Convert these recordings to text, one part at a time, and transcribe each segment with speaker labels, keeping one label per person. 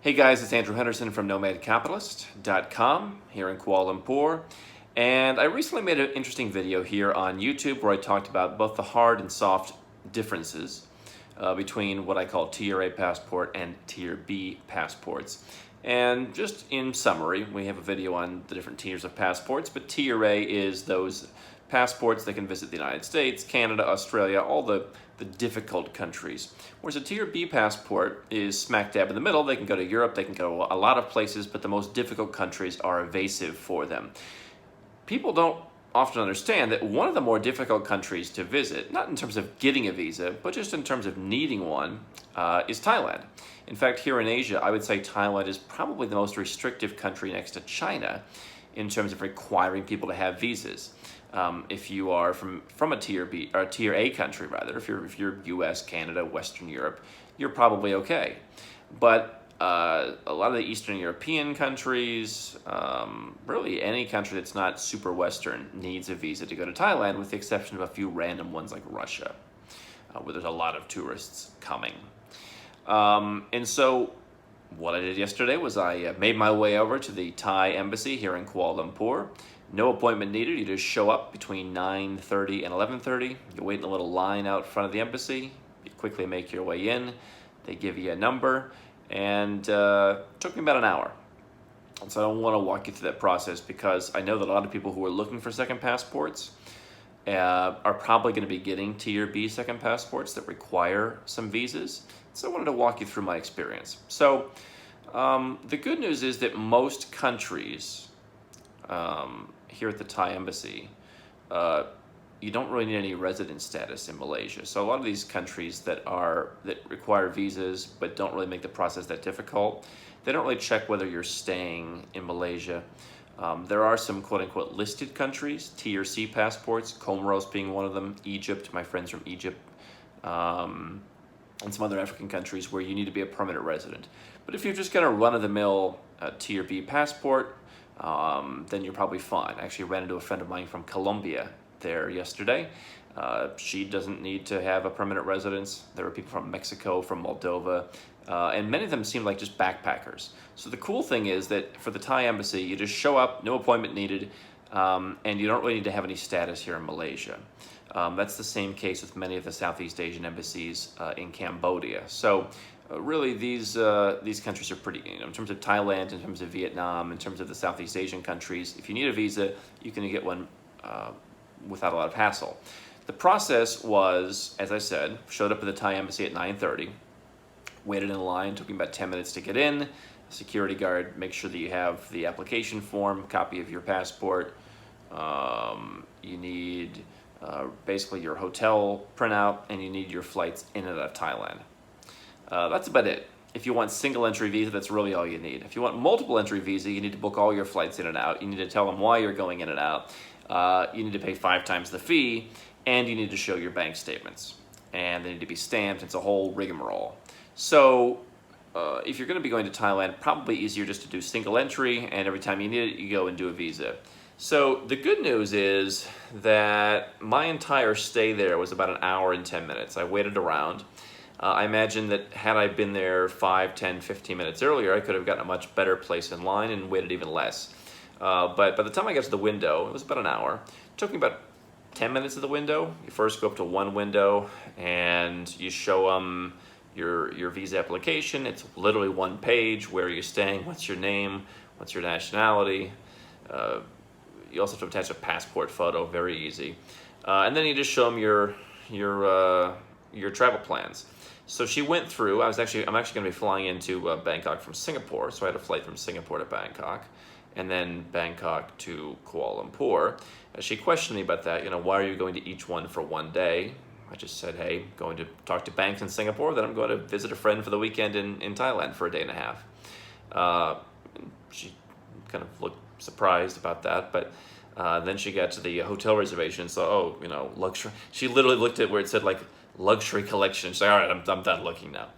Speaker 1: Hey guys, it's Andrew Henderson from nomadcapitalist.com here in Kuala Lumpur. And I recently made an interesting video here on YouTube where I talked about both the hard and soft differences between what I call Tier A passport and Tier B passports. And just in summary, we have a video on the different tiers of passports, but Tier A is those passports that can visit the United States, Canada, Australia, all the difficult countries. Whereas a Tier B passport is smack dab in the middle. They can go to Europe, they can go a lot of places, but the most difficult countries are evasive for them. People don't often understand that one of the more difficult countries to visit, not in terms of getting a visa, but just in terms of needing one, is Thailand. In fact, here in Asia, I would say Thailand is probably the most restrictive country next to China in terms of requiring people to have visas. If you are from a Tier B or a Tier A country, rather, if you're U.S., Canada, Western Europe, you're probably okay. But a lot of the Eastern European countries, really any country that's not super Western, needs a visa to go to Thailand, with the exception of a few random ones like Russia, where there's a lot of tourists coming. And so what I did yesterday was I made my way over to the Thai embassy here in Kuala Lumpur. No appointment needed. You just show up between 9:30 and 11:30. You wait in a little line out front of the embassy. You quickly make your way in. They give you a number, and it took me about an hour. And so I don't want to walk you through that process because I know that a lot of people who are looking for second passports are probably going to be getting Tier B second passports that require some visas. So I wanted to walk you through my experience. So the good news is that most countries here at the Thai embassy, you don't really need any resident status in Malaysia. So a lot of these countries that require visas but don't really make the process that difficult, they don't really check whether you're staying in Malaysia. There are some quote-unquote listed countries, Tier C passports, Comoros being one of them, Egypt, my friends from Egypt, and some other African countries where you need to be a permanent resident. But if you're just going to run-of-the-mill Tier B passport, then you're probably fine. I actually ran into a friend of mine from Colombia there yesterday. She doesn't need to have a permanent residence. There were people from Mexico, from Moldova, and many of them seem like just backpackers. So the cool thing is that for the Thai embassy, you just show up, no appointment needed, and you don't really need to have any status here in Malaysia. That's the same case with many of the Southeast Asian embassies in Cambodia. So really, these countries are pretty, in terms of Thailand, in terms of Vietnam, in terms of the Southeast Asian countries, if you need a visa, you can get one without a lot of hassle. The process was, as I said, showed up at the Thai embassy at 9:30, waited in line, took me about 10 minutes to get in. Security guard makes sure that you have the application form, copy of your passport. You need basically your hotel printout, and you need your flights in and out of Thailand. That's about it. If you want single entry visa, that's really all you need. If you want multiple entry visa, you need to book all your flights in and out. You need to tell them why you're going in and out. You need to pay 5 times the fee, and you need to show your bank statements. And they need to be stamped. It's a whole rigmarole. So if you're going to be going to Thailand, probably easier just to do single entry, and every time you need it, you go and do a visa. So the good news is that my entire stay there was about an hour and 10 minutes. I waited around. I imagine that had I been there 5, 10, 15 minutes earlier, I could have gotten a much better place in line and waited even less. But by the time I got to the window, it was about an hour. It took me about 10 minutes at the window. You first go up to one window and you show them your visa application. It's literally one page. Where are you staying? What's your name? What's your nationality? You also have to attach a passport photo. Very easy. And then you just show them your travel plans. So she went through. I'm actually going to be flying into Bangkok from Singapore, so I had a flight from Singapore to Bangkok, and then Bangkok to Kuala Lumpur. She questioned me about that. Why are you going to each one for one day? I just said, hey, going to talk to banks in Singapore, then I'm going to visit a friend for the weekend in Thailand for a day and a half. She kind of looked surprised about that, but then she got to the hotel reservation. So, luxury. She literally looked at where it said, like, luxury collection. She's like, all right, I'm done looking now.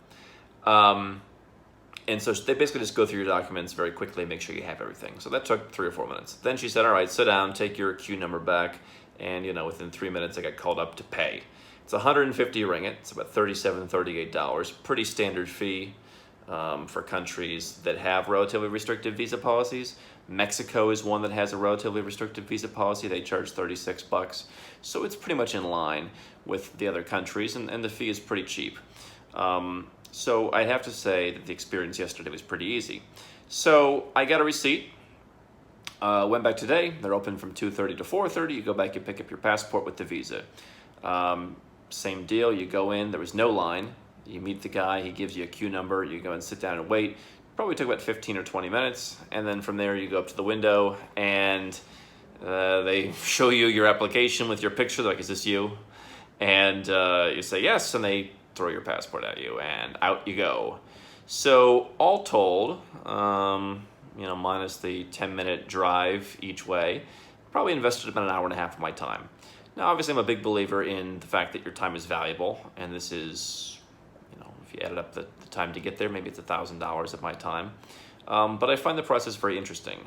Speaker 1: And so they basically just go through your documents very quickly, make sure you have everything. So that took 3 or 4 minutes. Then she said, all right, sit down, take your queue number back. And, within 3 minutes, I got called up to pay. It's 150 ringgit. It's about $37, $38. Pretty standard fee. for countries that have relatively restrictive visa policies. Mexico is one that has a relatively restrictive visa policy. They charge $36. So it's pretty much in line with the other countries, and the fee is pretty cheap. So I have to say that the experience yesterday was pretty easy. So I got a receipt. Went back today. They're open from 2:30 to 4:30. You go back, you pick up your passport with the visa. Same deal. You go in. There was no line. You meet the guy. He gives you a queue number. You go and sit down and wait. Probably took about 15 or 20 minutes. And then from there, you go up to the window and they show you your application with your picture. They're like, is this you? And you say yes, and they throw your passport at you, and out you go. So all told, minus the 10-minute drive each way, probably invested about an hour and a half of my time. Now, obviously, I'm a big believer in the fact that your time is valuable, and this is, if you added up the time to get there, maybe it's $1,000 of my time. But I find the process very interesting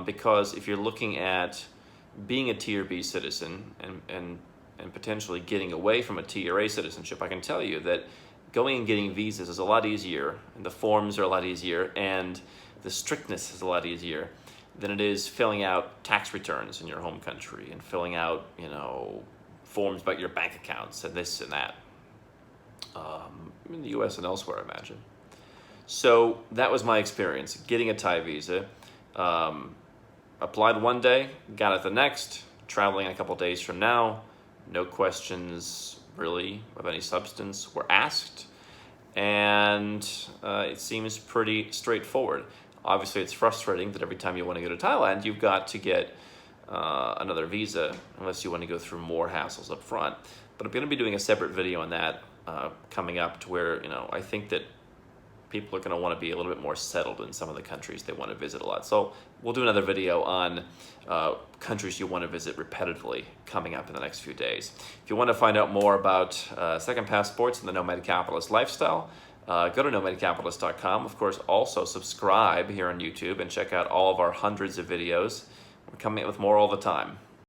Speaker 1: because if you're looking at being a Tier B citizen and potentially getting away from a Tier A citizenship, I can tell you that going and getting visas is a lot easier, and the forms are a lot easier, and the strictness is a lot easier than it is filling out tax returns in your home country and filling out, forms about your bank accounts and this and that. In the US and elsewhere, I imagine. So that was my experience, getting a Thai visa. Applied one day, got it the next, traveling a couple days from now. No questions really of any substance were asked, and it seems pretty straightforward. Obviously, it's frustrating that every time you want to go to Thailand, you've got to get another visa, unless you want to go through more hassles up front. But I'm going to be doing a separate video on that coming up, to where I think that people are going to want to be a little bit more settled in some of the countries they want to visit a lot. So we'll do another video on countries you want to visit repetitively coming up in the next few days. If you want to find out more about second passports and the Nomad Capitalist lifestyle, go to nomadcapitalist.com. Of course, also subscribe here on YouTube and check out all of our hundreds of videos. We're coming up with more all the time.